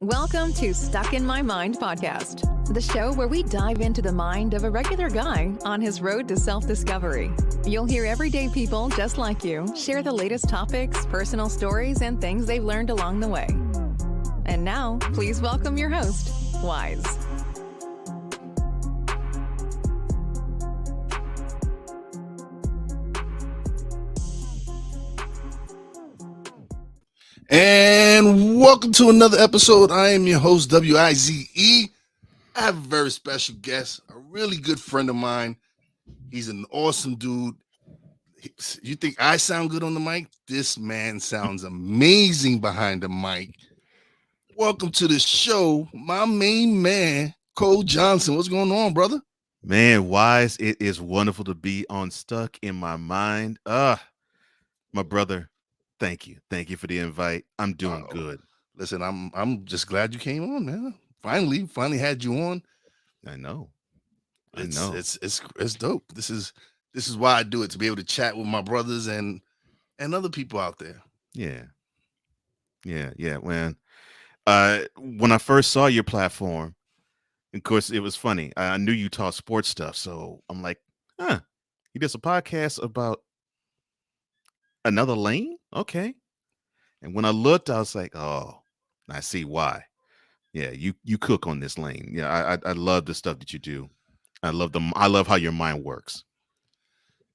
Welcome to Stuck in My Mind podcast, the show where we dive into the mind of a regular guy on his road to self-discovery. You'll hear everyday people just like you share the latest topics, personal stories, and things they've learned along the way. And now, please welcome your host, Wise. And welcome to another episode. I am your host, W-I-Z-E. I have a very special guest, a really good friend of mine. He's an awesome dude. You think I sound good on the mic? This man sounds amazing behind the mic. Welcome to the show, my main man, Cole Johnson. What's going on, brother? Man, Wise, it is wonderful to be on Stuck in My Mind. My brother, thank you. Thank you for the invite. I'm doing good. Listen, I'm just glad you came on, man. Finally had you on. I know. It's dope. This is why I do it, to be able to chat with my brothers and other people out there. Yeah, man. When I first saw your platform, of course, it was funny. I knew you taught sports stuff, so I'm like, he does a podcast about another lane? Okay. And when I looked, I was like, oh, I see why. Yeah, you cook on this lane. Yeah, I love the stuff that you do. I love how your mind works.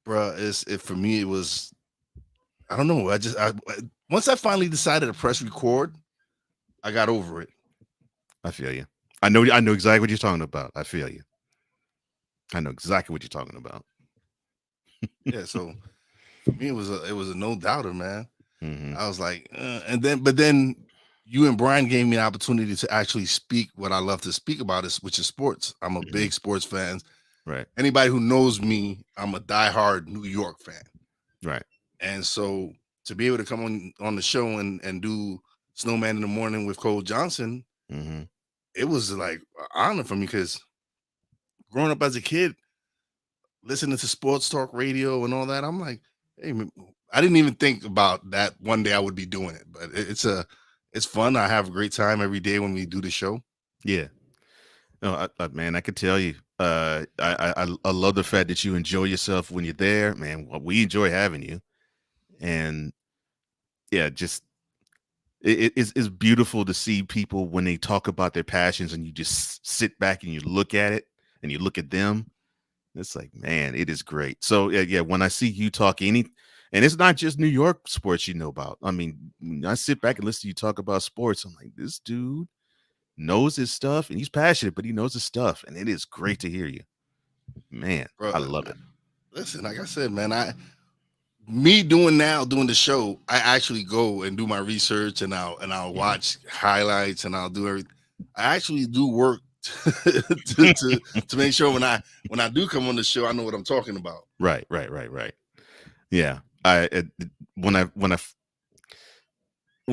Bruh, for me, it was, I don't know. Once I finally decided to press record, I got over it. I feel you. I know exactly what you're talking about. I feel you. I know exactly what you're talking about. Yeah, so for me, it was a no doubter, man. Mm-hmm. I was like, but then you and Brian gave me an opportunity to actually speak what I love to speak about, which is sports. I'm a big sports fan. Right. Anybody who knows me, I'm a diehard New York fan. Right. And so to be able to come on the show and do Snowman in the Morning with Cole Johnson, it was like an honor for me, because growing up as a kid, listening to sports talk radio and all that, I'm like, hey, I didn't even think about that one day I would be doing it, but it's fun. I have a great time every day when we do the show. Yeah. No, man, I could tell you. I love the fact that you enjoy yourself when you're there, man. We enjoy having you, and yeah, just it's beautiful to see people when they talk about their passions, and you just sit back and you look at it, and you look at them. It's like, man, it is great. So yeah, when I see you talk and it's not just New York sports you know about. I mean, when I sit back and listen to you talk about sports, I'm like, this dude knows his stuff, and he's passionate, but he knows his stuff, and it is great to hear you, man. Bro, I love it. Listen, like I said, man, doing the show, I actually go and do my research, and I'll watch highlights, and I'll do everything. I actually do work to make sure when I do come on the show, I know what I'm talking about. Right. Yeah. When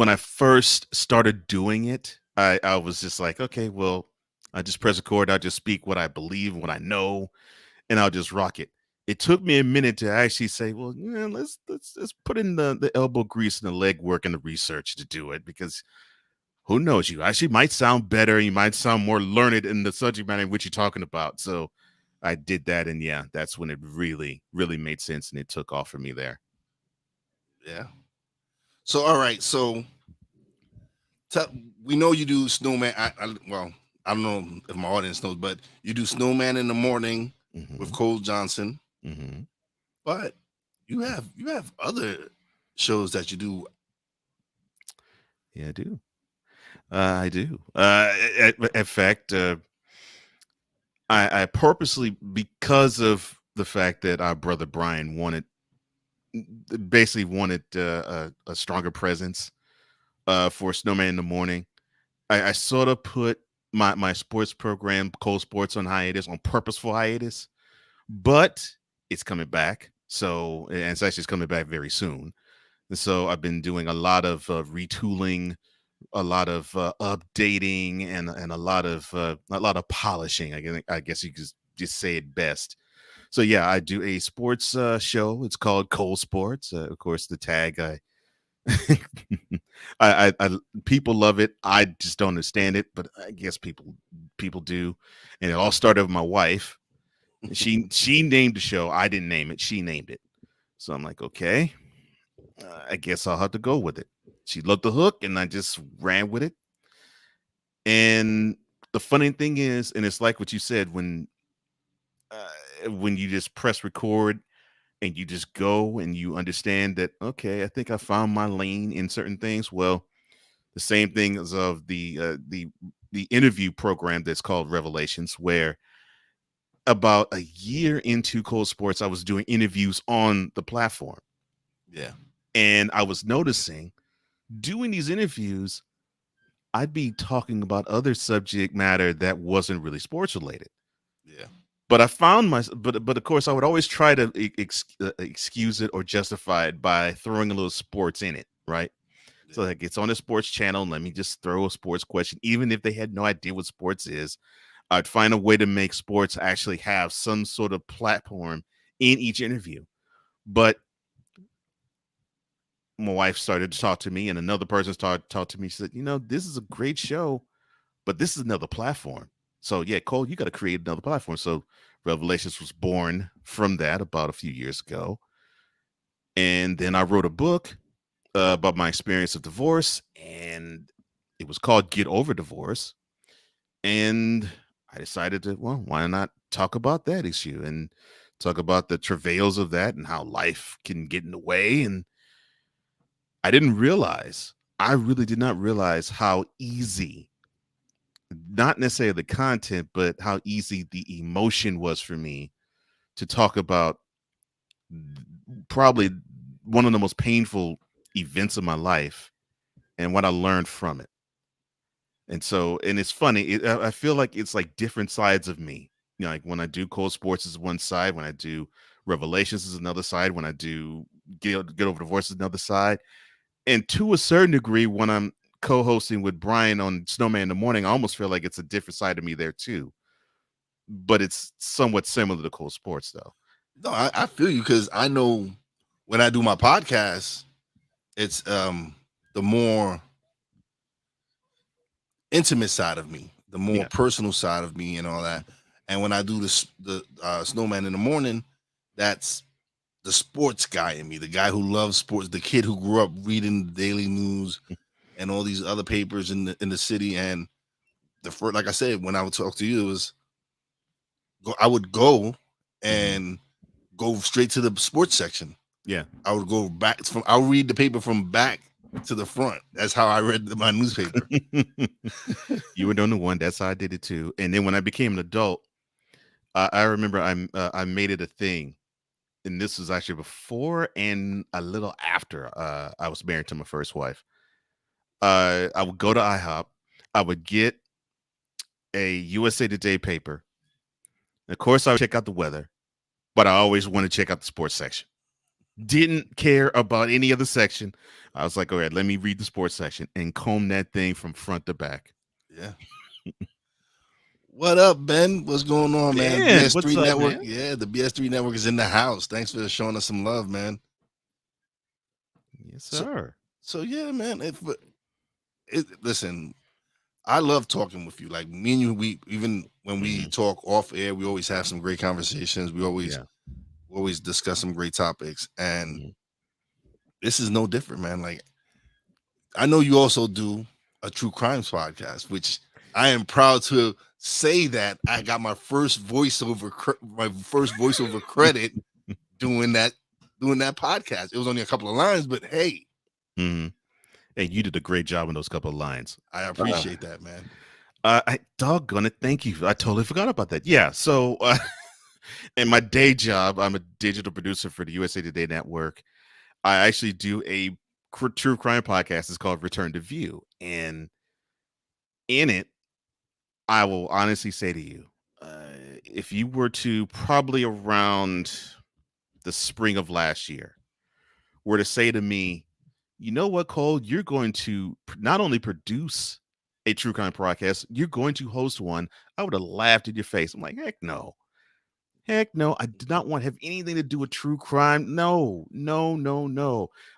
I first started doing it, I was just like, okay, well, I just press record. I'll just speak what I believe, what I know, and I'll just rock it. It took me a minute to actually say, well, yeah, let's put in the elbow grease and the leg work and the research to do it, because who knows, you actually might sound better. You might sound more learned in the subject matter in which you're talking about. So I did that, and yeah, that's when it really, really made sense, and it took off for me there. Yeah. So, all right. So we know you do Snowman. I don't know if my audience knows, but you do Snowman in the Morning with Cole Johnson. But you have other shows that you do. Yeah, I do. I do. In fact, I purposely, because of the fact that our brother Brian wanted a stronger presence for Snowman in the Morning, I sort of put my sports program, Cole Sports, on purposeful hiatus, but it's coming back. So, and it's actually coming back very soon. And so I've been doing a lot of retooling, a lot of updating, and a lot of polishing. I guess you could just say it best. So yeah, I do a sports show. It's called Cole Sports. Of course, the tag I people love it. I just don't understand it, but I guess people do. And it all started with my wife. She named the show. I didn't name it. She named it. So I'm like, okay, I guess I'll have to go with it. She loved the hook, and I just ran with it. And the funny thing is, and it's like what you said when you just press record and you just go and you understand that, okay, I think I found my lane in certain things. Well, the same thing as of the interview program that's called Revelations, where about a year into Cold Sports, I was doing interviews on the platform. Yeah. And I was noticing doing these interviews, I'd be talking about other subject matter that wasn't really sports related. Yeah. But I found but of course I would always try to excuse it or justify it by throwing a little sports in it, right? So like it's on a sports channel. Let me just throw a sports question, even if they had no idea what sports is. I'd find a way to make sports actually have some sort of platform in each interview. But my wife started to talk to me, and another person started to talk to me. She said, this is a great show, but this is another platform. So yeah, Cole, you got to create another platform. So Revelations was born from that about a few years ago. And then I wrote a book about my experience of divorce, and it was called Get Over Divorce. And I decided to, well, why not talk about that issue and talk about the travails of that and how life can get in the way. And I really did not realize how easy, not necessarily the content, but how easy the emotion was for me to talk about probably one of the most painful events of my life and what I learned from it. And so, and it's funny, I feel like it's like different sides of me. Like when I do Cold Sports is one side, when I do Revelations is another side, when I do Get Over Divorce is another side. And to a certain degree, when I'm co-hosting with Brian on Snowman in the Morning, I almost feel like it's a different side of me there too. But it's somewhat similar to Cold Sports, though. No, I feel you, because I know when I do my podcast, it's the more intimate side of me, the more personal side of me, and all that. And when I do the Snowman in the Morning, that's the sports guy in me, the guy who loves sports, the kid who grew up reading the Daily News and all these other papers in the city. And the first, like I said, when I would talk to you, it was I would go and go straight to the sports section. Yeah, I would go back I'll read the paper from back to the front. That's how I read my newspaper. You were doing the one. That's how I did it too. And then when I became an adult, I remember I made it a thing, and this was actually before and a little after I was married to my first wife. I would go to IHOP. I would get a USA Today paper. And of course, I would check out the weather, but I always want to check out the sports section. Didn't care about any other section. I was like, all right, let me read the sports section and comb that thing from front to back. Yeah. What up, Ben? What's going on, man? Ben, BS3 what's up, Network. man? Yeah, the BS3 Network is in the house. Thanks for showing us some love, man. Yes, sir. So yeah, man. Listen, I love talking with you. Like me and you, we even when we talk off air, we always have some great conversations. We always discuss some great topics, and this is no different, man. Like I know you also do a true crimes podcast, which I am proud to say that I got my first voiceover credit doing that podcast. It was only a couple of lines, but hey. Hey, you did a great job in those couple of lines. I appreciate that, man. I doggone it. Thank you. I totally forgot about that. Yeah. So in my day job, I'm a digital producer for the USA Today Network. I actually do a true crime podcast. It's called Return to View. And in it, I will honestly say to you, if you were to probably around the spring of last year, were to say to me, you know what, Cole, you're going to not only produce a true crime podcast, you're going to host one, I would have laughed in your face. I'm like, heck no. Heck no. I do not want to have anything to do with true crime. No.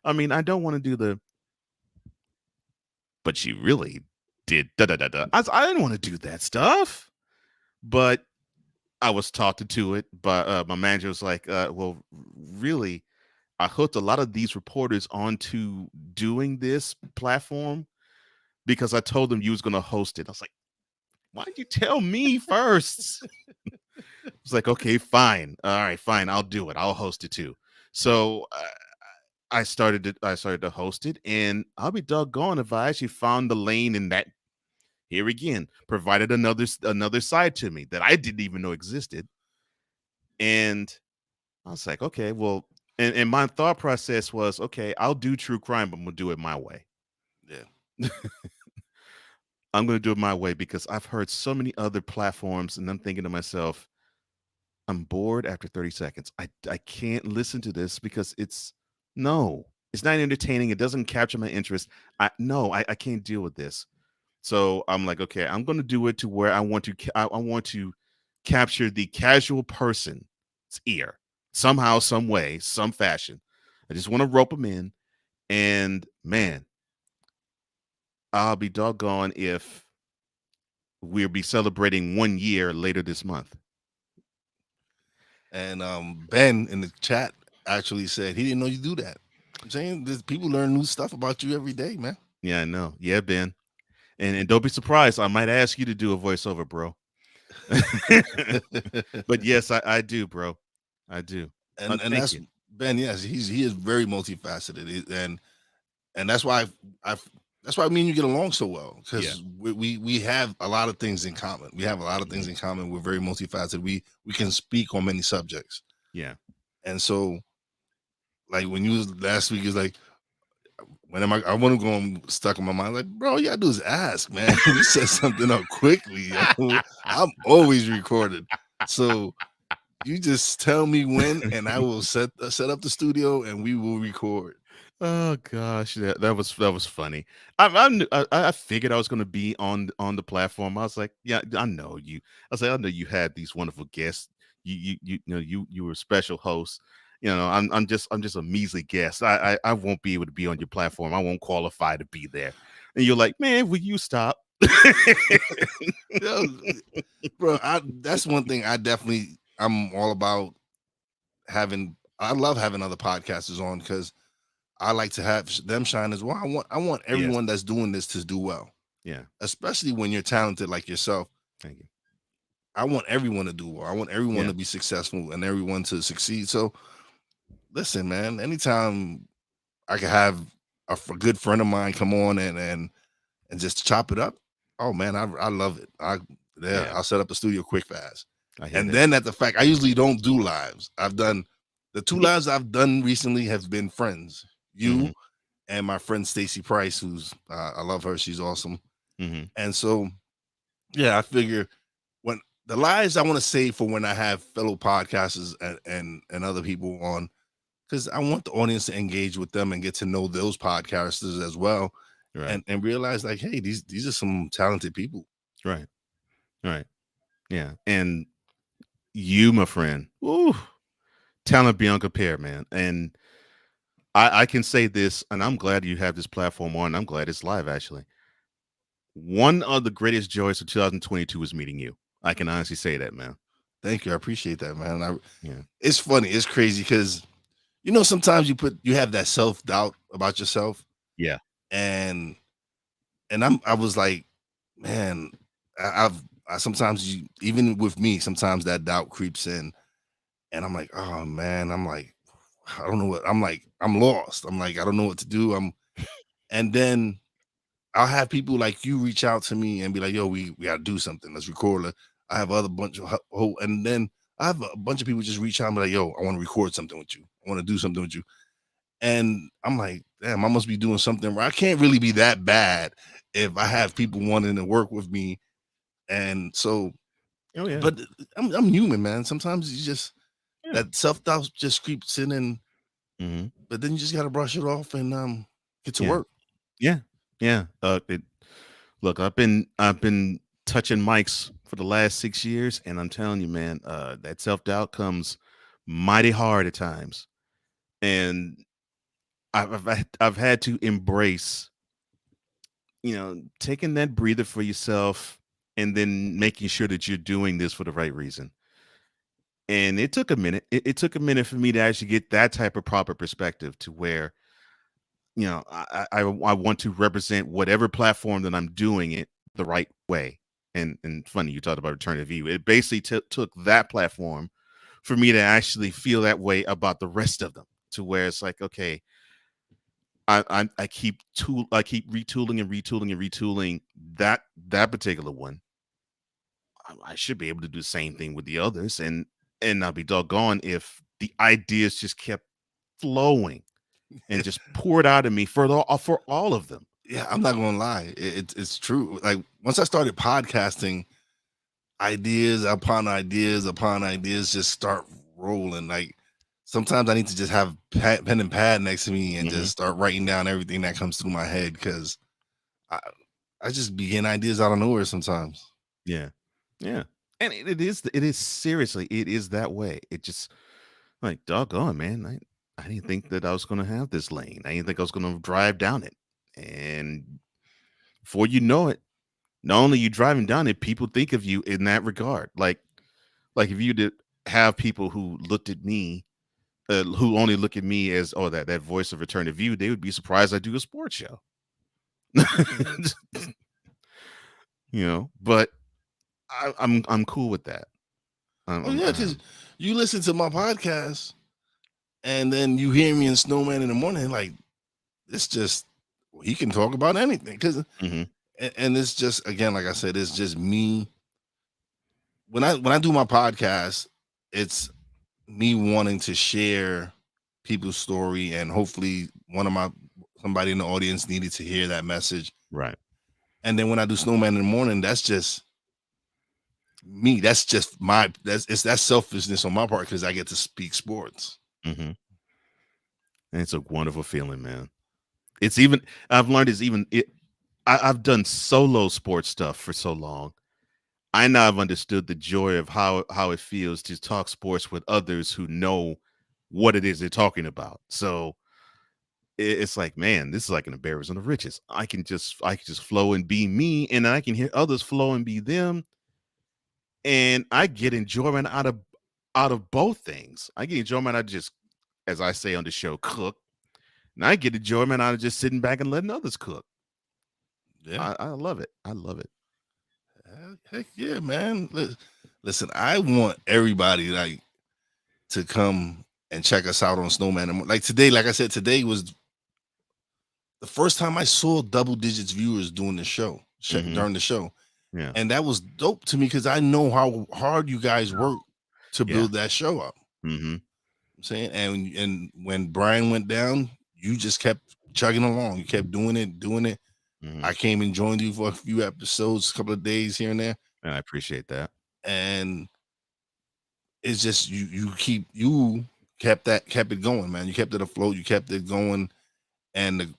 I mean, I don't want to do but she really did da da da da. I didn't want to do that stuff, but I was talked into it. But my manager was like, "Well, really, I hooked a lot of these reporters onto doing this platform because I told them you was going to host it." I was like, "Why did you tell me first?" It's like, "Okay, fine, all right, fine, I'll do it. I'll host it too." So I started to host it, and I'll be doggone if I actually found the lane in that. Here again, provided another side to me that I didn't even know existed, and I was like, okay, well, and my thought process was, okay, I'll do true crime, but I'm gonna do it my way. Yeah. I'm gonna do it my way because I've heard so many other platforms, and I'm thinking to myself, I'm bored after 30 seconds. I can't listen to this because no, it's not entertaining. It doesn't capture my interest. I can't deal with this. So I'm like, okay, I'm going to do it to where I want to capture the casual person's ear somehow, some way, some fashion. I just want to rope them in, and man, I'll be doggone if we'll be celebrating 1 year later this month. And Ben in the chat actually said he didn't know you do that. I'm saying there's people learn new stuff about you every day, man. Yeah, I know. Yeah, Ben. And don't be surprised. I might ask you to do a voiceover, bro. But yes, I do, bro. I do. and Thank that's you. Ben. Yes, he is very multifaceted, and that's why I that's why me and you get along so well Yeah. because we have a lot of things in common. We have a lot of things in common. We're very multifaceted. We can speak on many subjects, Yeah. and so like when you was last week, is like when am I want to go on stuck in my mind like, bro, all you gotta do is ask, man. We set something up quickly. Yo. I'm always recorded, so you just tell me when, and I will set up the studio, and we will record. Oh gosh, that was funny. I figured I was going to be on the platform. I was like, yeah, I know you. I was like, I know you had these wonderful guests. You were a special host. I'm just a measly guest. I won't be able to be on your platform. I won't qualify to be there. And you're like, man, will you stop? Yo, bro, that's one thing I'm all about having. I love having other podcasters on because I like to have them shine as well. I want Yes. everyone that's doing this to do well, Yeah. especially when you're talented like yourself. Thank you. I want everyone to do well. I want everyone Yeah. to be successful and everyone to succeed. So listen, man, anytime I can have a good friend of mine come on and just chop it up. Oh man, I love it. Yeah. I'll set up the studio quick fast. I hear And that. then at the fact I usually don't do lives. I've done the 2 lives I've done recently have been friends. You Mhm. and my friend Stacy Price, who's I love her. She's awesome. Mhm. And so yeah, I figure when the lives I want to save for when I have fellow podcasters and other people on, because I want the audience to engage with them and get to know those podcasters as well, Right. and realize like, hey, these are some talented people. Right. Right. Yeah. And you, my friend, ooh, talent beyond compare, man. And I can say this, and I'm glad you have this platform on. I'm glad it's live, actually. One of the greatest joys of 2022 is meeting you. I can honestly say that, man. Thank you, I appreciate that, man. Yeah. It's funny, it's crazy because sometimes you have that self doubt about yourself, Yeah. and I was like, man, I sometimes even with me, sometimes that doubt creeps in, and I'm like, oh man, I'm like, I don't know what I'm like, I'm lost. I'm like, I don't know what to do. And then I'll have people like you reach out to me and be like, yo, we gotta do something. Let's record it. I have other bunch of and then I have a bunch of people just reach out and be like, yo, I want to record something with you. I want to do something with you. And I'm like, damn, I must be doing something right. I can't really be that bad if I have people wanting to work with me. And so, Oh yeah. but I'm human, man. Sometimes you just Yeah. that self-doubt just creeps in, and Mm-hmm. but then you just gotta brush it off and get to Yeah. work. Yeah. Yeah. Look, I've been touching mics for the last 6 years, and I'm telling you, man, that self-doubt comes mighty hard at times. And I've had to embrace taking that breather for yourself and then making sure that you're doing this for the right reason. And it took a minute. It took a minute for me to actually get that type of proper perspective to where, I want to represent whatever platform that I'm doing it the right way. And funny, you talked about return to view. It basically took that platform for me to actually feel that way about the rest of them, to where it's like, okay, I keep retooling and retooling and retooling that particular one. I should be able to do the same thing with the others, and I'll be doggone if the ideas just kept flowing and just poured out of me for all of them. Yeah, I'm not gonna lie. It's true. Like once I started podcasting, ideas upon ideas upon ideas just start rolling. Like sometimes I need to just have pen and pad next to me and Mhm. just start writing down everything that comes through my head because I I just begin ideas out of nowhere sometimes. Yeah, yeah, and it is seriously, it is that way. It just like doggone, man. I didn't think that I was going to have this lane. I didn't think I was going to drive down it, and before you know it, not only you driving down it, people think of you in that regard. Like if you did have people who looked at me, who only look at me as, oh, that voice of return to view, they would be surprised I do a sports show. But I'm cool with that. Oh yeah, because you listen to my podcast and then you hear me in Snowman in the morning, like it's just he can talk about anything because Mhm. and it's just again, like I said, it's just me. When I do my podcast, it's me wanting to share people's story and hopefully somebody in the audience needed to hear that message. Right. And then when I do Snowman in the morning, that's just me. That's just that's selfishness on my part because I get to speak sports. Mhm. And it's a wonderful feeling, man. It's even I've learned it's even it I've done solo sports stuff for so long. I now have understood the joy of how it feels to talk sports with others who know what it is they're talking about. So it's like, man, this is like an embarrassment of riches. I can just flow and be me, and I can hear others flow and be them, and I get enjoyment out of both things. I get enjoyment out of just, as I say on the show, cook, and I get enjoyment out of just sitting back and letting others cook. Yeah. I love it. I love it. Heck yeah, man. Listen, I want everybody like to come and check us out on Snowman. Like today, like I said, today was the first time I saw double digits viewers doing the show Mhm. during the show. Yeah. And that was dope to me because I know how hard you guys work to Yeah. build that show up. Mhm. I'm saying, and when Brian went down, you just kept chugging along. You kept doing it. Mhm. I came and joined you for a few episodes, a couple of days here and there. And I appreciate that. And it's just you kept it going, man. You kept it afloat, you kept it going. And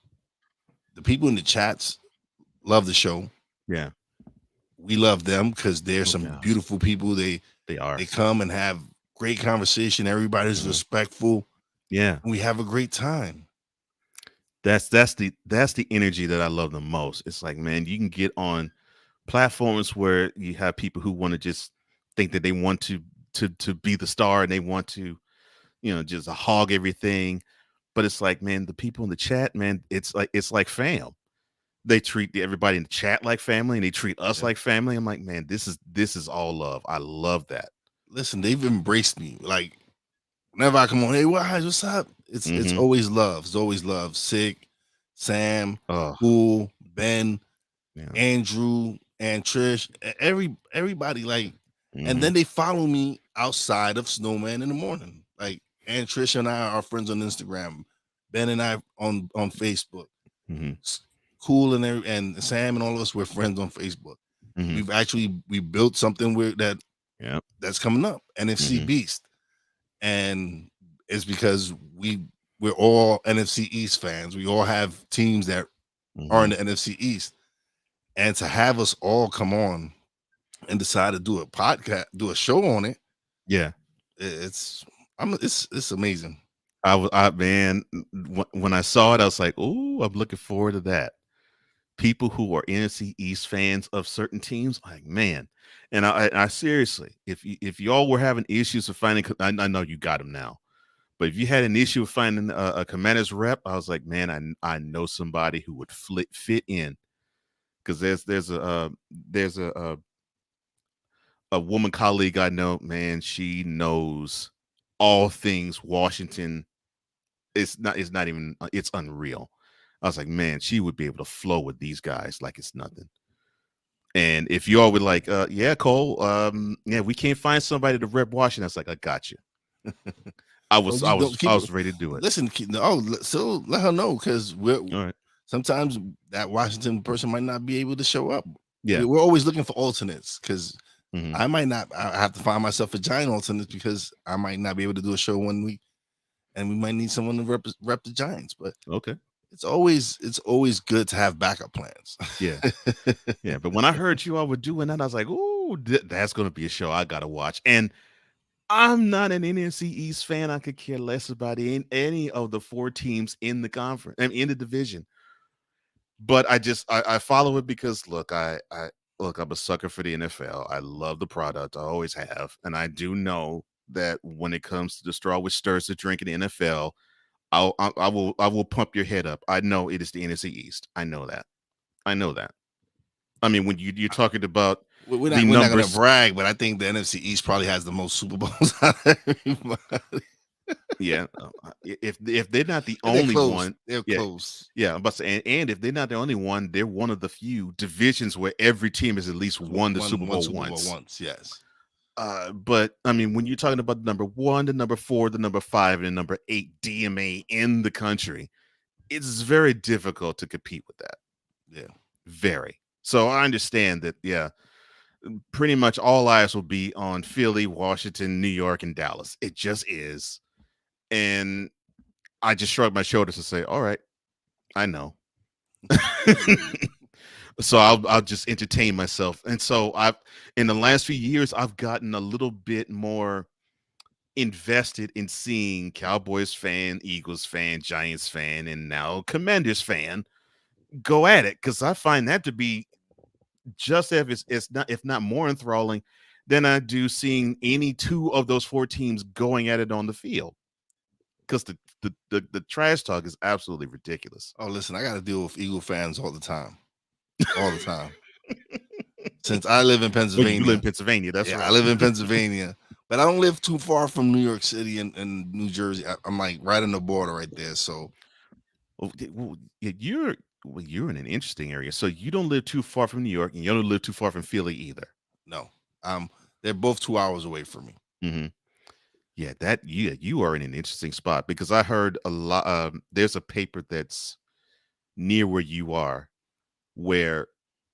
the people in the chats love the show. Yeah. We love them because they're Oh, some yeah. beautiful people. They are. They come and have great conversation. Everybody's Mhm. respectful. Yeah. And we have a great time. That's the energy that I love the most. It's like, man, you can get on platforms where you have people who want to just think that they want to be the star and they want to, just hog everything. But it's like, man, the people in the chat, man, it's like fam. They treat everybody in the chat like family and they treat us Yeah. like family. I'm like, man, this is all love. I love that. Listen, they've embraced me. Like whenever I come on, hey, what's up? It's Mhm. always love. It's always love. Sick, Sam, Oh, Cool, Ben, yeah. Andrew, and Trish, everybody like, and Mhm. then they follow me outside of Snowman in the morning. Like, and Trish and I are friends on Instagram. Ben and I on Facebook. Mhm. Cool and Sam and all of us we're friends on Facebook. Mhm. We built something Yeah. that's coming up, NFC Mhm. Beast, and it's because we're all NFC East fans. We all have teams that are in Mhm. the NFC East, and to have us all come on and decide to do a podcast, do a show on it, Yeah. it's amazing. Man, when I saw it, I was like, "Ooh, I'm looking forward to that." people who are NFC East fans of certain teams, like man, and I seriously, if y'all were having issues of finding, I know you got them now, but if you had an issue of finding a Commanders rep, I was like, man, I know somebody who would fit in, because there's a woman colleague I know, man, she knows all things Washington. It's not even, it's unreal. I was like, man, she would be able to flow with these guys like it's nothing. And if you all would like, yeah, Cole, yeah, we can't find somebody to rep Washington. I was like, I got you. I was ready to do it. Listen, so let her know, because All right. sometimes that Washington person might not be able to show up. Yeah. We're always looking for alternates, because Mhm. I have to find myself a Giant alternate, because I might not be able to do a show 1 week, and we might need someone to rep the Giants. But Okay. it's always good to have backup plans. Yeah. Yeah. But when I heard you all were doing that, I was like, oh, that's going to be a show I got to watch. And I'm not an NFC East fan. I could care less about any of the 4 teams in the conference, I mean, in the division. But I follow it because look, I'm a sucker for the NFL. I love the product. I always have. And I do know that when it comes to the straw which stirs the drink in the NFL, I will pump your head up. I know it is the NFC East. I know that. I mean, when you're talking about We're the not going to numbers, brag, but I think the NFC East probably has the most Super Bowls out of everybody. yeah. If they're not the And they're only close. one, They're yeah, close. yeah. But and if they're not the only one, they're one of the few divisions where every team has at least won the Super Bowl once. Yes. But I mean, when you're talking about the number 1, the number 4, the number 5, and the number 8 DMA in the country, it's very difficult to compete with that. Yeah. Very. So I understand that. Yeah, pretty much all eyes will be on Philly, Washington, New York, and Dallas. It just is. And I just shrugged my shoulders and say, all right, I know. So I'll just entertain myself. And so in the last few years, I've gotten a little bit more invested in seeing Cowboys fan, Eagles fan, Giants fan, and now Commanders fan go at it, because I find that to be just if not more enthralling than I do seeing any 2 of those 4 teams going at it on the field. Because the trash talk is absolutely ridiculous. Oh, listen, I got to deal with Eagle fans all the time. All the time. Since I live in Pennsylvania. You live in Pennsylvania, that's right. right. I live in Pennsylvania, but I don't live too far from New York City and New Jersey. I'm like right on the border right there. So you're in an interesting area. So you don't live too far from New York, and you don't live too far from Philly either. No. They're both 2 hours away from me. Mm-hmm. Yeah, you are in an interesting spot, because I heard a lot. There's a paper that's near where you are, where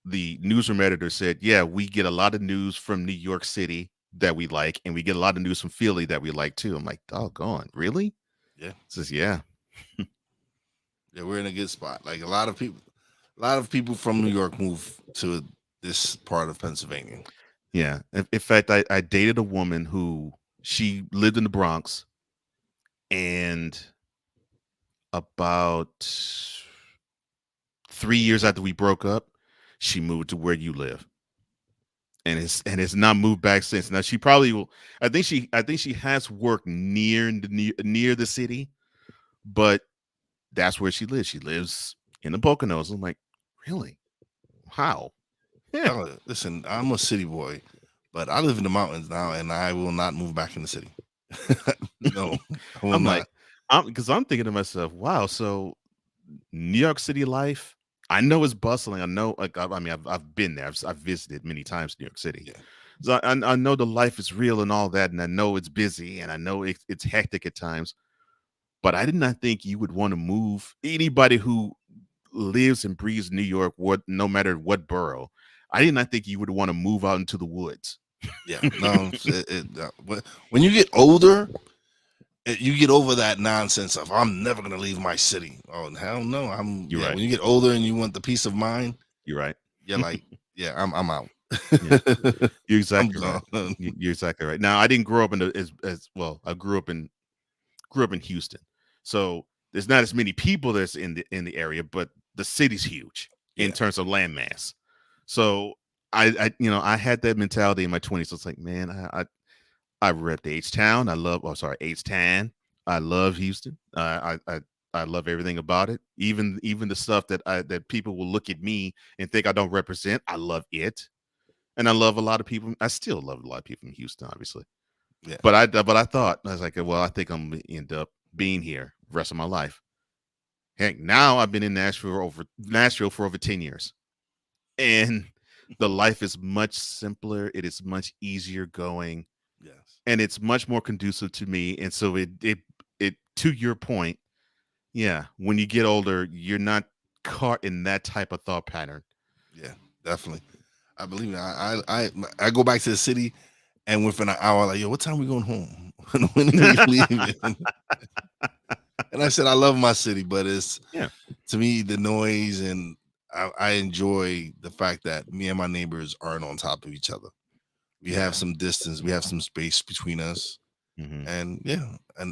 the newsroom editor said, yeah, we get a lot of news from New York City that we like, and we get a lot of news from Philly that we like too. I'm like, doggone, really? Yeah. Says, yeah. Yeah, we're in a good spot. Like a lot of people from New York move to this part of Pennsylvania. Yeah. In fact, I dated a woman who, she lived in the Bronx, and about 3 years after we broke up, she moved to where you live, and has not moved back since. Now she probably will. I think she has worked near the city, but that's where she lives. She lives in the Poconos. I'm like, really? How? Yeah. Listen, I'm a city boy, but I live in the mountains now, and I will not move back in the city. No, I will I'm not. because I'm thinking to myself, wow. So New York City life, I know it's bustling. I know, like, I mean, I've been there. I've visited many times New York City. Yeah. So I know the life is real and all that, and I know it's busy, and I know it's hectic at times. But I did not think you would want to move. Anybody who lives and breathes New York, no matter what borough, I did not think you would want to move out into the woods. Yeah, no. When you get older, you get over that nonsense of I'm never gonna leave my city. Oh hell no! You're right. When you get older and you want the peace of mind, You're right. You're like, yeah, I'm out. Yeah. You're exactly right. You're exactly right. Now, I didn't grow up as well. I grew up in Houston, so there's not as many people that's in the area, but the city's huge. in terms of landmass. So I had that mentality in my 20s. So it's like, man, I rep H-Town. H-Town. I love Houston. I love everything about it. Even the stuff that people will look at me and think I don't represent. I love it, and I love a lot of people. I still love a lot of people in Houston, obviously. Yeah. But I thought, I was like, well, I think I'm gonna end up being here the rest of my life. Heck, now I've been in Nashville for over 10 years, and the life is much simpler. It is much easier going. Yes. And it's much more conducive to me. And so it to your point, yeah, when you get older, you're not caught in that type of thought pattern. Yeah, definitely. I believe it. I go back to the city, and within an hour, like, yo, what time we going home? When are we leaving? And I said, I love my city, but it's to me the noise, and I enjoy the fact that me and my neighbors aren't on top of each other. We have some distance, we have some space between us, and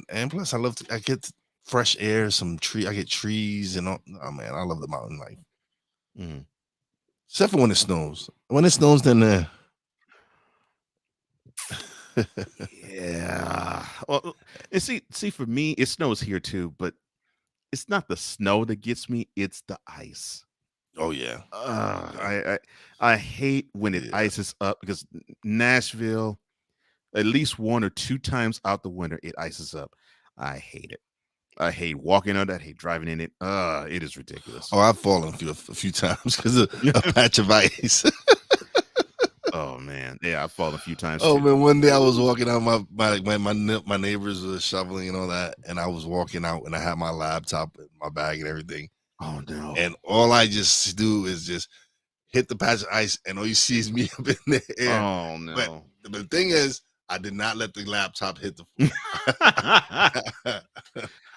and plus I get fresh air, I get trees and all. Oh man, I love the mountain life. Except for when it snows. When it snows, then yeah. Well, and see, for me, it snows here too, but it's not the snow that gets me; it's the ice. Oh yeah. I hate when it ices up, because Nashville, at least 1 or 2 times out the winter, it ices up. I hate it. I hate walking on that. I hate driving in it. It is ridiculous. Oh, I've fallen a few times because of a patch of ice. Oh man, yeah, I've fallen a few times. Oh too. man, one day I was walking out, my neighbors were shoveling and all that, and I was walking out and I had my laptop in my bag and everything. Oh no! And all I just do is just hit the patch of ice, and all you see is me up in the air. Oh no! But the thing is, I did not let the laptop hit the floor.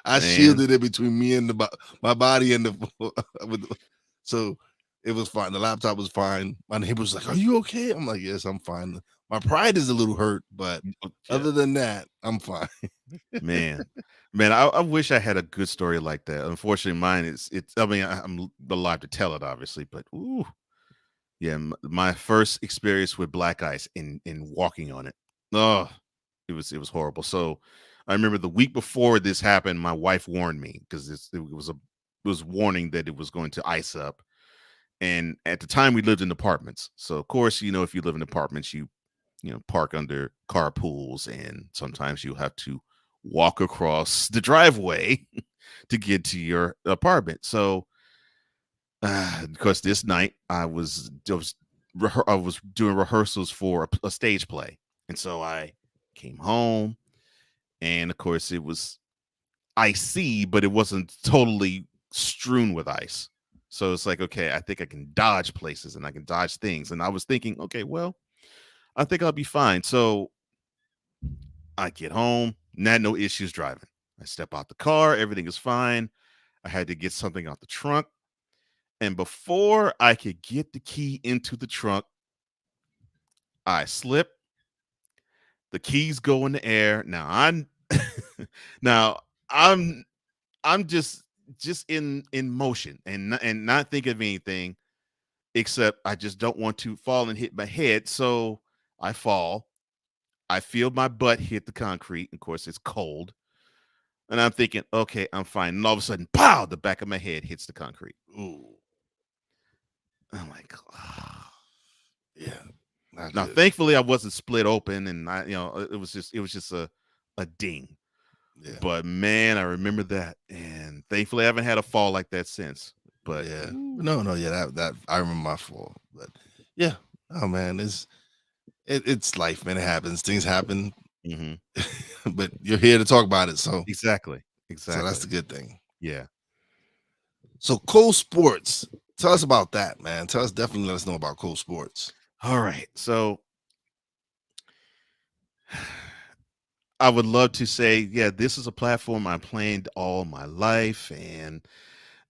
I shielded it between me and my body and the so it was fine. The laptop was fine. My neighbor was like, "Are you okay?" I'm like, "Yes, I'm fine." My pride is a little hurt, but other than that, I'm fine. man, I wish I had a good story like that. Unfortunately, mine it's. I mean, I'm alive to tell it, obviously, but ooh, yeah, my first experience with black ice in walking on it. Oh, it was horrible. So I remember the week before this happened, my wife warned me, because it was warning that it was going to ice up. And at the time we lived in apartments. So of course, if you live in apartments, you park under carpools, and sometimes you have to walk across the driveway to get to your apartment. So of course, this night I was doing rehearsals for a stage play. And so I came home, and of course it was icy, but it wasn't totally strewn with ice. So it's like, okay, I think I can dodge places and I can dodge things. And I was thinking, okay, well, I think I'll be fine. So I get home, no issues driving. I step out the car, everything is fine. I had to get something out the trunk. And before I could get the key into the trunk, I slip. The keys go in the air. Now I'm just in motion and not think of anything, except I just don't want to fall and hit my head. So I fall. I feel my butt hit the concrete. Of course, it's cold. And I'm thinking, okay, I'm fine. And all of a sudden, pow, the back of my head hits the concrete. Ooh. I'm like, oh. Yeah. Now, thankfully, I wasn't split open, and it was just a ding. Yeah. But man, I remember that, and thankfully, I haven't had a fall like that since. But yeah, that I remember my fall. But yeah, oh man, it's life, man. It happens. Things happen. But you're here to talk about it, so exactly. So that's the good thing. Yeah. So Cole Sports, tell us about that, man. Definitely let us know about Cole Sports. All right, so I would love to say, yeah, this is a platform I planned all my life, and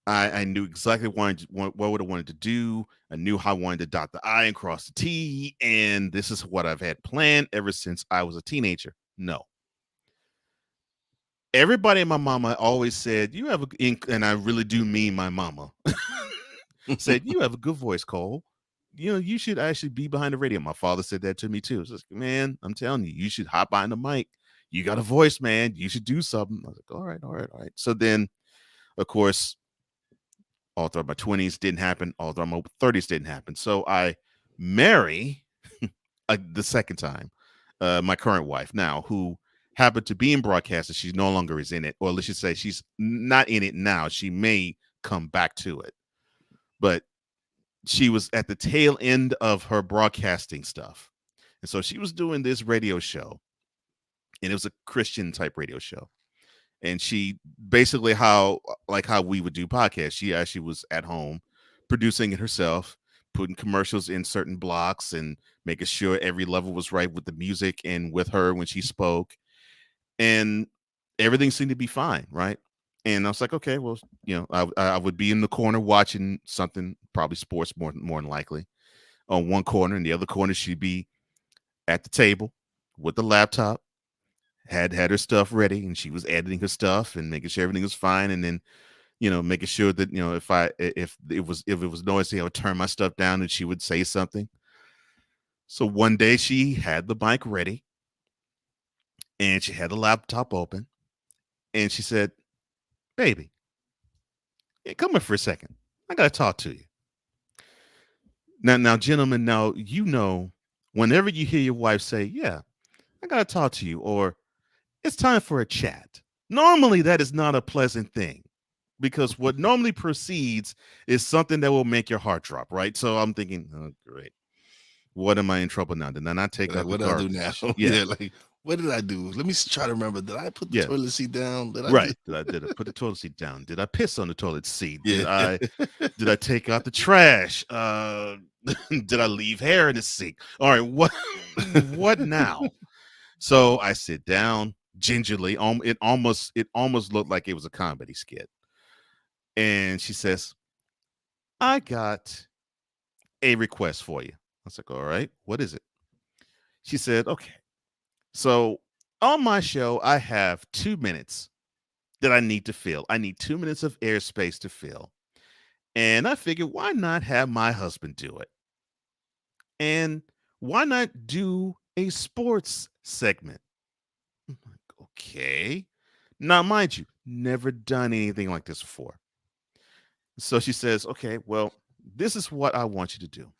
I knew exactly what I wanted to do. I knew how I wanted to dot the I and cross the T, and this is what I've had planned ever since I was a teenager. No. Everybody and my mama always said, you have and I really do mean my mama. said, "You have a good voice, Cole. You should actually be behind the radio." My father said that to me too. It's like, man, I'm telling you, you should hop behind the mic. You got a voice, man. You should do something. I was like, all right, all right, all right. So then, of course, all throughout my 20s didn't happen. All throughout my 30s didn't happen. So I marry the second time my current wife now, who happened to be in broadcasting. She no longer is in it, or let's just say she's not in it now. She may come back to it, but she was at the tail end of her broadcasting stuff. And so she was doing this radio show, and it was a Christian type radio show. And she basically how we would do podcasts. She actually was at home producing it herself, putting commercials in certain blocks and making sure every level was right with the music and with her when she spoke. And everything seemed to be fine, right? And I was like, okay, well, I would be in the corner watching something, probably sports more than likely, on one corner, and the other corner she'd be at the table with the laptop, had her stuff ready, and she was editing her stuff and making sure everything was fine, and then making sure that if it was noisy, I would turn my stuff down and she would say something. So one day she had the mic ready and she had the laptop open, and she said, "Baby, come here for a second. I gotta talk to you." Now, gentlemen, whenever you hear your wife say, "Yeah, I gotta talk to you," or "It's time for a chat," normally that is not a pleasant thing, because what normally proceeds is something that will make your heart drop, right? So I'm thinking, oh, great. What am I in trouble now? Did I not take out the what do I do garbage? now? Yeah. Like, what did I do? Let me try to remember. Did I put the toilet seat down? Did I Did I put the toilet seat down? Did I piss on the toilet seat? Yeah. Did I take out the trash? Did I leave hair in the sink? All right, what now? So I sit down gingerly. It almost looked like it was a comedy skit. And she says, "I got a request for you." I was like, "All right, what is it?" She said, "Okay, so on my show, I have 2 minutes that I need to fill. I need 2 minutes of airspace to fill. And I figured, why not have my husband do it? And why not do a sports segment?" I'm like, okay. Now, mind you, never done anything like this before. So she says, "Okay, well, this is what I want you to do.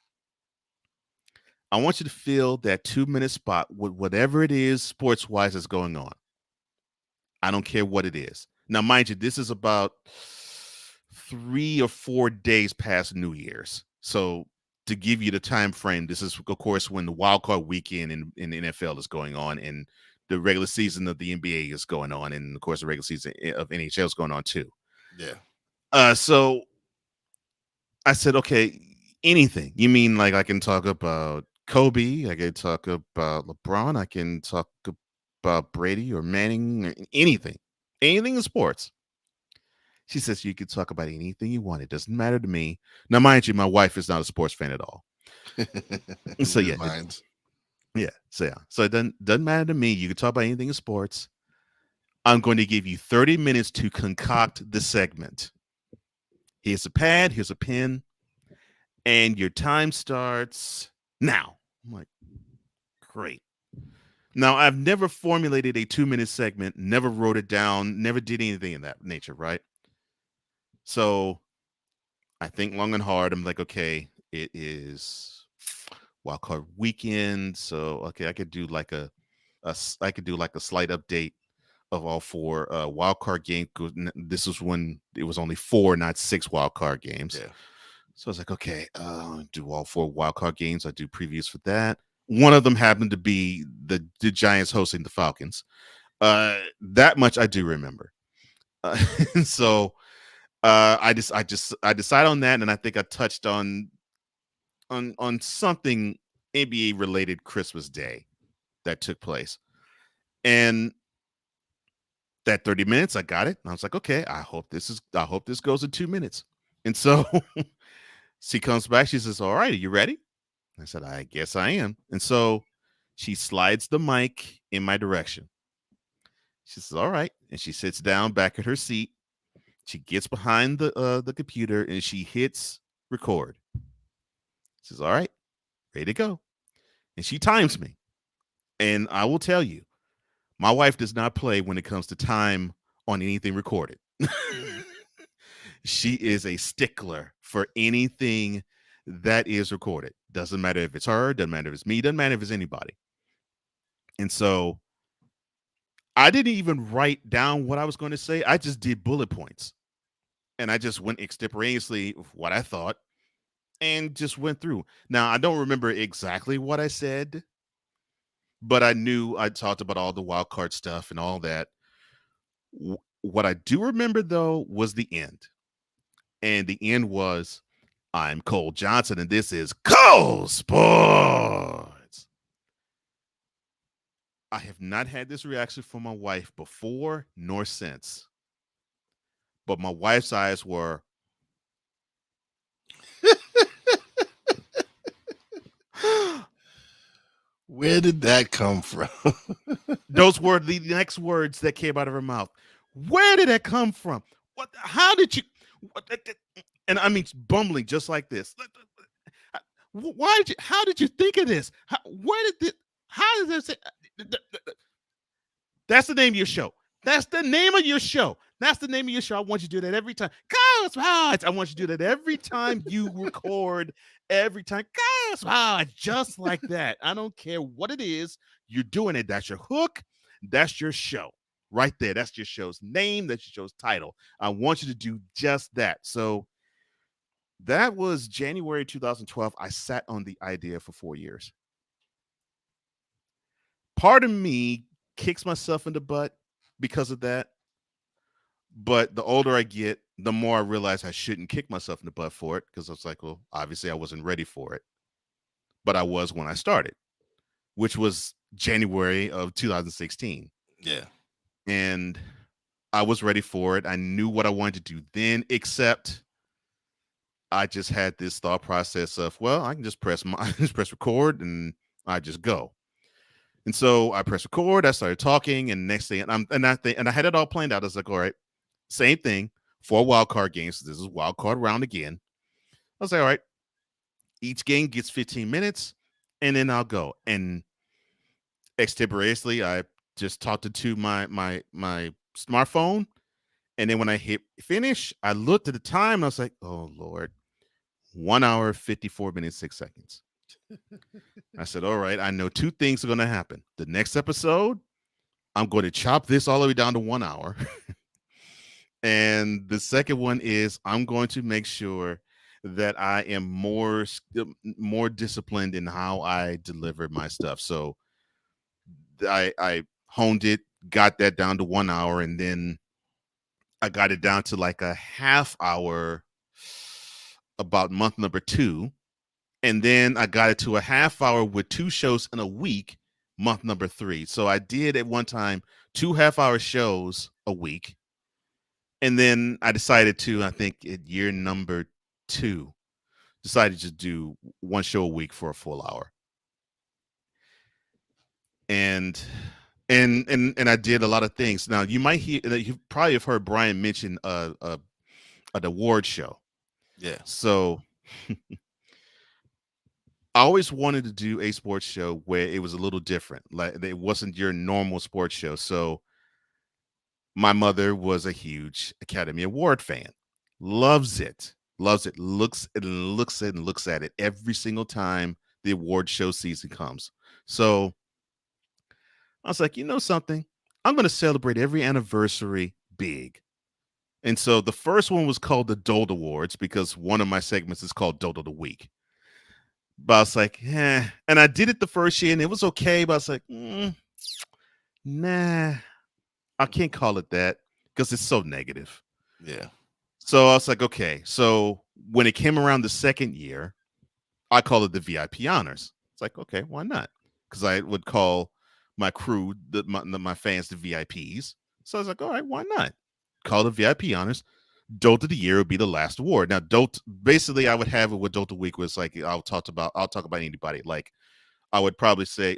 I want you to fill that 2 minute spot with whatever it is sports wise is going on. I don't care what it is." Now, mind you, this is about 3 or 4 days past New Year's. So to give you the time frame, this is, of course, when the wild card weekend in the NFL is going on, and the regular season of the NBA is going on, and of course the regular season of NHL is going on too. Yeah. So I said, okay, anything. You mean like I can talk about Kobe, I can talk about LeBron, I can talk about Brady or Manning, anything in sports? She says, "You can talk about anything you want. It doesn't matter to me." Now, mind you, my wife is not a sports fan at all. So yeah, so it doesn't matter to me. You can talk about anything in sports. I'm going to give you 30 minutes to concoct the segment. Here's a pad, here's a pen, and your time starts now. I'm like, great. Now, I've never formulated a 2-minute segment, never wrote it down, never did anything in that nature, right? So I think long and hard. I'm like, okay, it is wild card weekend, so okay, I could do like a slight update of all 4 wild card games. This was when it was only 4, not 6 wild card games. Yeah. So I was like, okay, do all 4 wild card games. I do previews for that. One of them happened to be the Giants hosting the Falcons. That much I do remember. So I decided on that, and I think I touched on something NBA related Christmas Day that took place, and that 30 minutes I got it. And I was like, okay, I hope this goes in 2 minutes. And so she comes back. She says, "All right, are you ready?" I said, "I guess I am." And so she slides the mic in my direction. She says, "All right," and she sits down back at her seat. She gets behind the computer and she hits record. She says, all right, ready to go. And she times me. And I will tell you, my wife does not play when it comes to time on anything recorded. She is a stickler for anything that is recorded. Doesn't matter if it's her, doesn't matter if it's me, doesn't matter if it's anybody. And so I didn't even write down what I was going to say. I just did bullet points. And I just went extemporaneously with what I thought and just went through. Now, I don't remember exactly what I said, but I knew I talked about all the wild card stuff and all that. What I do remember, though, was the end. And the end was, I'm Cole Johnson, and this is Cole Sports. I have not had this reaction from my wife before nor since. But my wife's eyes were, Where did that come from? those were the next words that came out of her mouth. Where did that come from? What? How did you? And I mean, bumbling just like this. Why did you? How did you think of this? Where did this? How did this? That's the name of your show. That's the name of your show. That's the name of your show. I want you to do that every time. I want you to do that every time you record. Every time. Just like that. I don't care what it is. You're doing it. That's your hook. That's your show. Right there. That's your show's name. That's your show's title. I want you to do just that. So that was January 2012. I sat on the idea for 4 years. Part of me kicks myself in the butt because of that. But the older I get, the more I realize I shouldn't kick myself in the butt for it, because I was like, well, obviously I wasn't ready for it. But I was when I started, which was January of 2016. Yeah. And I was ready for it. I knew what I wanted to do then, except I just had this thought process of, well, I can just press record and I just go. And so I pressed record, I started talking, and next thing, and I had it all planned out. I was like, all right, same thing, 4 wild card games. So this is wild card round again. I was like, all right, each game gets 15 minutes, and then I'll go. And extemporaneously, I just talked to my smartphone, and then when I hit finish, I looked at the time, and I was like, oh, Lord, 1 hour, 54 minutes, 6 seconds. I said, all right, I know 2 things are going to happen. The next episode, I'm going to chop this all the way down to 1 hour. And the second one is I'm going to make sure that I am more disciplined in how I deliver my stuff. So I honed it, got that down to 1 hour, and then I got it down to like a half hour about month number 2. And then I got it to a half hour with 2 shows in a week, month number 3. So I did at one time 2 half-hour shows a week. And then I decided to, I think at year number 2, decided to do 1 show a week for a full hour. And I did a lot of things. Now you might hear, you probably have heard Brian mention an award show. Yeah. So I always wanted to do a sports show where it was a little different. Like it wasn't your normal sports show. So my mother was a huge Academy Award fan. Loves it. Looks at it every single time the award show season comes. So I was like, you know something? I'm going to celebrate every anniversary big. And so the first one was called the Dolt Awards because one of my segments is called Dolt of the Week. But I was like, and I did it the first year and it was okay. But I was like, nah, I can't call it that because it's so negative. Yeah. So I was like, okay. So when it came around the second year, I call it the VIP honors. It's like, okay, why not? Because I would call my crew, my fans, the VIPs. So I was like, all right, why not? Call the VIP honors. Dolt of the year would be the last award. Now, Dolt, basically, I would have it with Dolt of the week was like I'll talk about anybody. Like I would probably say,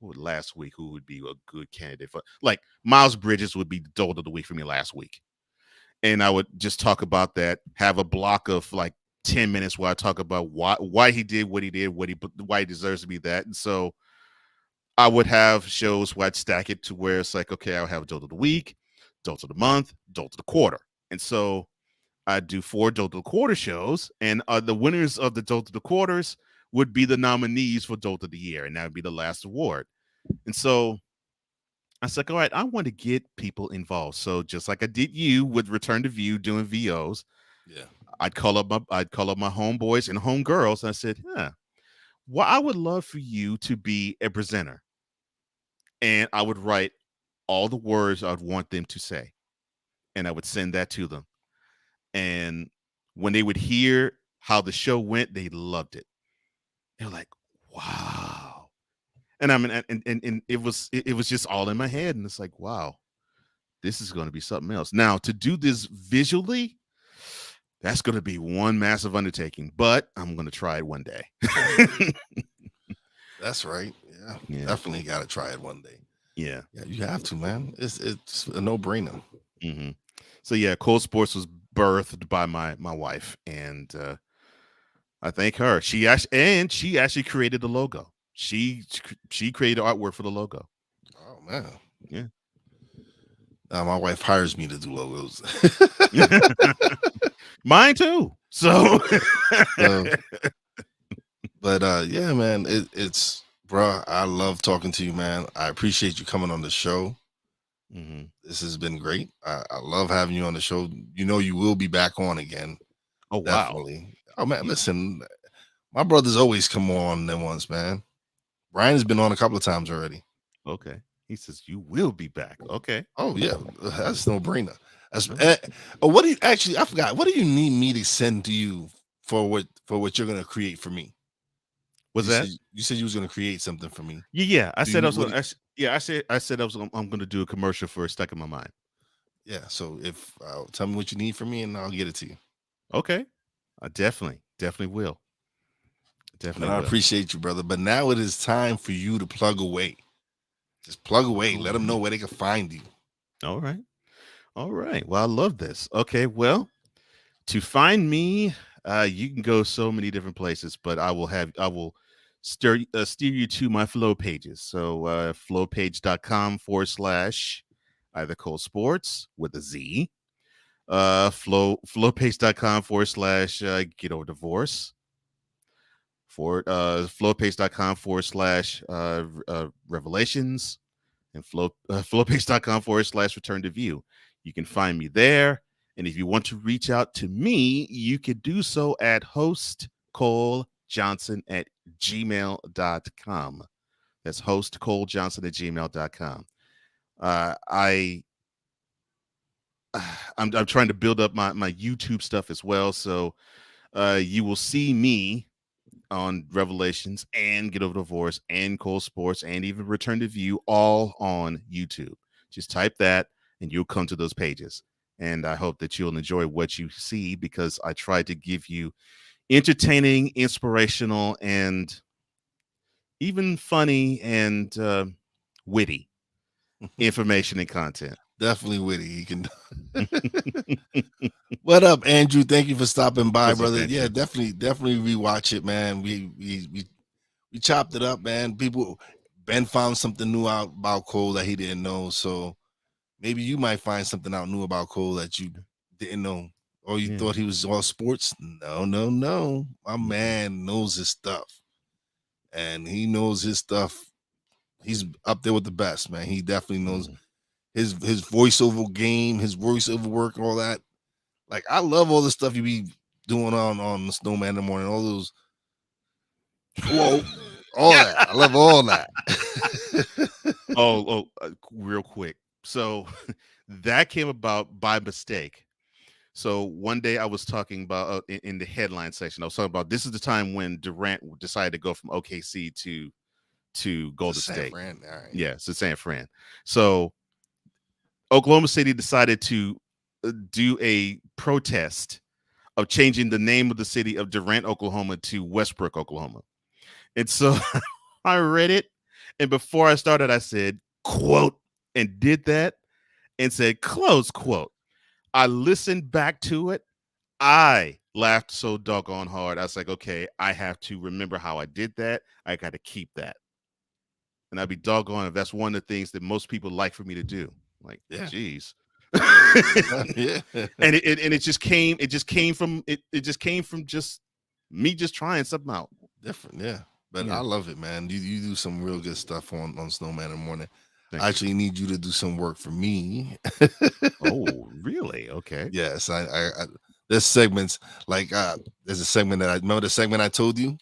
last week who would be a good candidate for? Like Miles Bridges would be the Dolt of the week for me last week, and I would just talk about that. Have a block of like 10 minutes where I talk about why he did what he did, why he deserves to be that. And so I would have shows where I'd stack it to where it's like, okay, I'll have a Dolt of the week, Dolt of the month, Dolt of the quarter. And so I do 4 Dolt of the quarter shows, and the winners of the Dolt of the quarters would be the nominees for Dolt of the year, and that would be the last award. And so I was like, all right, I want to get people involved. So just like I did you with Return to View doing VOs, Yeah. I'd call up my homeboys and homegirls, and I said, well, I would love for you to be a presenter. And I would write all the words I'd want them to say, and I would send that to them. And when they would hear how the show went, they loved it. They were like, wow. And I mean, and it was just all in my head. And it's like, wow, this is going to be something else. Now, to do this visually, that's going to be one massive undertaking, but I'm going to try it one day. That's right. Yeah. Definitely got to try it one day. Yeah. Yeah, you have to, man. It's a no-brainer. Mm-hmm. So yeah, Cole Sports was birthed by my wife, and I thank her. She actually created the logo. She created artwork for the logo. Oh man. Yeah. My wife hires me to do logos. Mine too. So but yeah, man, it's bruh, I love talking to you, man. I appreciate you coming on the show. Mm-hmm. This has been great. I love having you on the show. You know you will be back on again. Oh definitely. Wow. Oh man, listen, my brother's always come on them once, man. Brian has been on a couple of times already. Okay. He says you will be back. Okay. Oh yeah, that's no brainer. That's what do you actually? I forgot. What do you need me to send to you for what you're gonna create for me? What's that? You said you was gonna create something for me. Yeah. I said I was gonna. I said I'm gonna do a commercial for Stuck in My Mind. Yeah. So if tell me what you need from me, and I'll get it to you. Okay. I definitely will. Definitely. And I appreciate you, brother. But now it is time for you to plug away. Just plug away. Let them know where they can find you. All right. Well, I love this. Okay. Well, to find me, you can go so many different places, but I will steer you to my flow pages. So flowpage.com / either Cole Sports with a Z, flowpage.com / get over divorce, for flowpage.com / revelations, and flowpage.com / return to view. You can find me there. And if you want to reach out to me, you can do so at hostcolejohnson@gmail.com. That's hostcolejohnson@gmail.com. I'm trying to build up my YouTube stuff as well. So you will see me on Revelations and Get Over Divorce and Cole Sports and even Return to View, all on YouTube. Just type that and you'll come to those pages. And I hope that you'll enjoy what you see, because I try to give you entertaining, inspirational, and even funny and witty information and content. Definitely witty. He can. What up, Andrew? Thank you for stopping by, What's brother. up, Yeah, definitely rewatch it, man. We chopped it up, man. Ben found something new out about Cole that he didn't know, so maybe you might find something out new about Cole that you didn't know, or you thought he was all sports. No. My man knows his stuff, and he knows his stuff. He's up there with the best, man. He definitely knows his voiceover game, his voiceover work, all that. Like, I love all the stuff you be doing on the Snowman in the Morning, all those. Whoa, all that. I love all that. Real quick. So that came about by mistake. So one day I was talking about in the headline section, I was talking about this is the time when Durant decided to go from OKC to Golden State. Fran. All right. Yeah, to San Fran. So Oklahoma City decided to do a protest of changing the name of the city of Durant, Oklahoma to Westbrook, Oklahoma. And so I read it, and before I started, I said, quote, and did that and said, close quote. I listened back to it. I laughed so doggone hard. I was like, okay, I have to remember how I did that. I got to keep that. And I'd be doggone if that's one of the things that most people like for me to do. Like, geez. Yeah. And it just came from just me just trying something out. Different, yeah. But Yeah. I love it, man. You do some real good stuff on Snowman in the Morning. Thank I you. actually need you to do some work for me. Oh, really? Okay. Yes, I there's segments like there's a segment that I remember the segment I told you.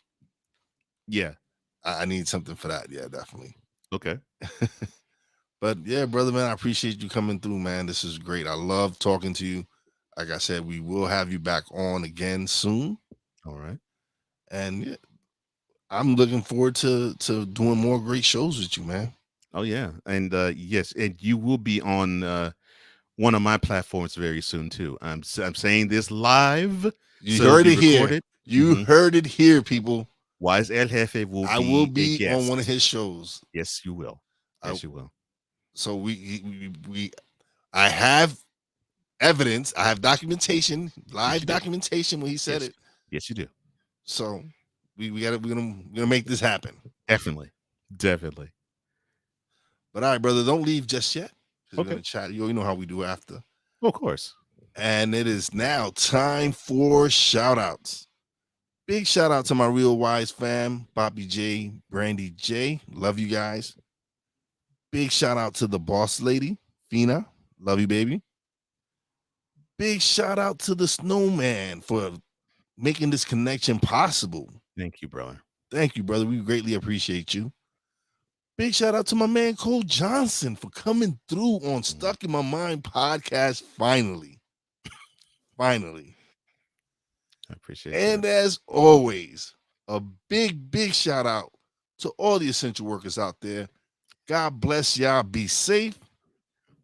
Yeah. I need something for that. Yeah, definitely. Okay. But yeah, brother, man, I appreciate you coming through, man. This is great. I love talking to you. Like I said, we will have you back on again soon. All right. And yeah, I'm looking forward to doing more great shows with you, man. Oh yeah. And yes, and you will be on one of my platforms very soon too. I'm saying this live. You heard it here. Recorded. You heard it here, people. Wise El Jefe I will be on one of his shows. Yes, you will. Yes, you will. So I have evidence. I have documentation, live documentation when he said it. Yes, you do. So we're gonna make this happen. Definitely. But all right, brother, don't leave just yet. Okay. We're gonna chat. You know how we do after. Oh, of course. And it is now time for shout outs. Big shout out to my Real Wise fam, Bobby J, Brandy J. Love you guys. Big shout out to the boss lady, Fina. Love you, baby. Big shout out to the Snowman for making this connection possible. Thank you, brother. Thank you, brother. We greatly appreciate you. Big shout out to my man Cole Johnson for coming through on Stuck in My Mind podcast finally. Finally. I appreciate And that. as always, a big shout out to all the essential workers out there. God bless y'all. Be safe.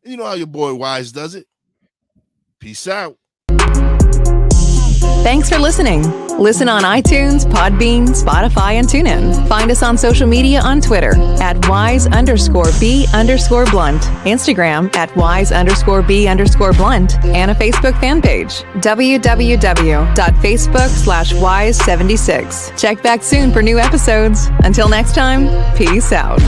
And you know how your boy Wise does it. Peace out. Thanks for listening. Listen on iTunes, Podbean, Spotify, and TuneIn. Find us on social media on Twitter at wise_b_blunt, Instagram at wise_b_blunt, and a Facebook fan page, www.facebook.com/wise76. Check back soon for new episodes. Until next time, peace out.